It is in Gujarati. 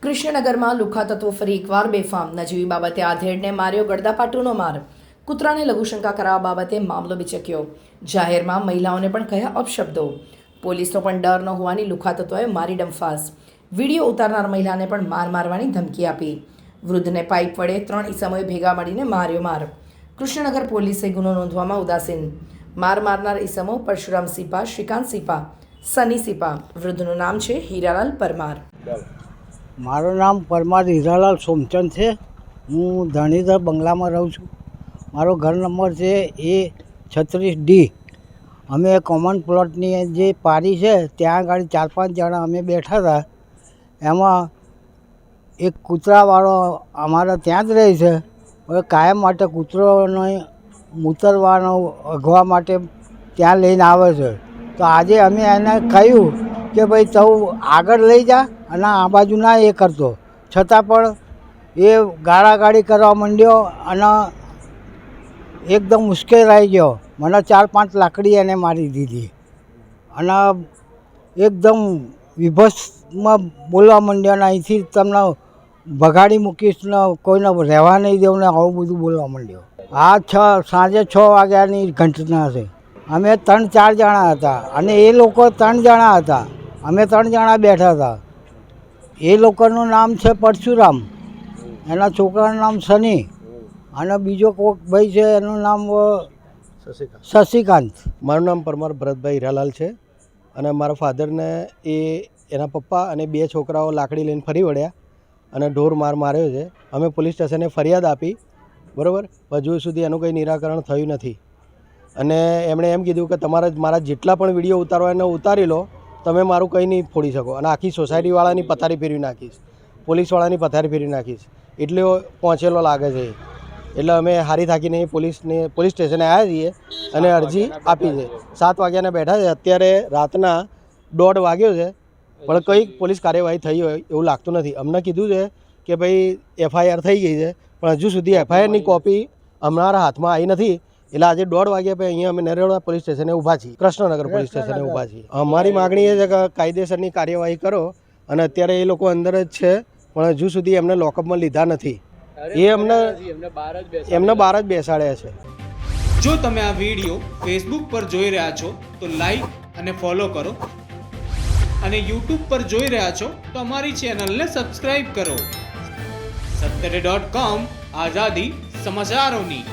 કૃષ્ણનગરમાં લુખ્ખા તત્વો ફરી એકવાર બેફામ. નજીવી બાબતે આધેડને માર્યો ગળદાપાટુનો માર. કૂતરાને લઘુશંકા કરાવવા બાબતે મામલો બિચક્યો. જાહેરમાં મહિલાઓને પણ કહ્યા અપશબ્દો. પોલીસનો પણ ડર ન હોવાની લુખ્ખા તત્વોએ મારી ડંફાસ. વિડીયો ઉતારનાર મહિલાને પણ મારવાની ધમકી આપી. વૃદ્ધને પાઇપ વડે 3 ઈસમોએ ભેગા મળીને માર. કૃષ્ણનગર પોલીસે ગુનો નોંધવામાં ઉદાસીન. મારનાર ઈસમો પરશુરામ સિપા, શ્રીકાંત સિપા, સની સિપા. વૃદ્ધનું નામ છે હીરાલાલ પરમાર. મારું નામ પરમાર હીરાલાલ સોમચંદ છે. હું ધણીધર બંગલામાં રહું છું. મારો ઘર નંબર છે A36D. અમે કોમન પ્લોટની જે પારી છે ત્યાં આગળ 4-5 જણા અમે બેઠા હતા. એમાં એક કૂતરાવાળો અમારા ત્યાં જ રહે છે. હવે કાયમ માટે કૂતરોને મૂતરવાનો અગવા માટે ત્યાં લઈને આવે છે. તો આજે અમે એને કહ્યું કે ભાઈ તું આગળ લઈ જા અને આ બાજુ ના એ કરતો, છતાં પણ એ ગાળાગાળી કરવા માંડ્યો અને એકદમ મુશ્કેલાઈ ગયો. મને 4-5 લાકડી એને મારી દીધી અને એકદમ વિભત્સમાં બોલવા માંડ્યો અને અહીંથી તમને ભગાડી મૂકીશ ને કોઈને રહેવા નહીં દેવું ને આવું બધું બોલવા માંડ્યો. સાંજે 6 વાગ્યાની ઘટના છે. અમે 3-4 જણા હતા અને એ લોકો 3 જણા હતા. અમે 3 જણા બેઠા હતા. એ લોકોનું નામ છે પરશુરામ, એના છોકરાનું નામ સની અને બીજો કોઈક ભાઈ છે એનું નામ શશિકાંત. મારું નામ પરમાર ભરતભાઈ હીરાલાલ છે અને મારા ફાધરને એના પપ્પા અને 2 છોકરાઓ લાકડી લઈને ફરી વળ્યા અને ઢોર માર્યો છે. અમે પોલીસ સ્ટેશને ફરિયાદ આપી, બરાબર. હજુ સુધી એનું કંઈ નિરાકરણ થયું નથી અને એમણે એમ કીધું કે તમારે મારા જેટલા પણ વિડીયો ઉતારવા એને ઉતારી લો, તમે મારું કંઈ નહીં ફોડી શકો અને આખી સોસાયટીવાળાની પથારી ફેરવી નાખીશ, પોલીસવાળાની પથારી ફેરવી નાખીશ. એટલે પહોંચેલો લાગે છે. એટલે અમે હારી થાકીને પોલીસ સ્ટેશને આવ્યા છીએ અને અરજી આપી છે. 7 વાગ્યાના બેઠા છે. અત્યારે રાતના 1:30 વાગ્યો છે પણ કંઈ પોલીસ કાર્યવાહી થઈ હોય એવું લાગતું નથી. અમને કીધું છે કે ભાઈ FIR થઈ ગઈ છે પણ હજુ સુધી FIRની કોપી અમારા હાથમાં આવી નથી. એટલે આજે 1:30 વાગ્યા પછી અહીંયા અમે નરેડા પોલીસ સ્ટેશને ઊભા છીએ, કૃષ્ણનગર પોલીસ સ્ટેશને ઊભા છીએ. અમારી માગણી એ છે કે કાયદેસરની કાર્યવાહી કરો અને અત્યારે એ લોકો અંદર જ છે પણ હજુ સુધી એમને લોકઅપમાં લીધા નથી. એ એમને બહાર જ બેસાડ્યા છે. જો તમે આ વિડીયો ફેસબુક પર જોઈ રહ્યા છો તો લાઈક અને ફોલો કરો અને યુટ્યુબ પર જોઈ રહ્યા છો તો અમારી ચેનલને સબસ્ક્રાઇબ કરો. 7 આઝાદી સમાચારોની.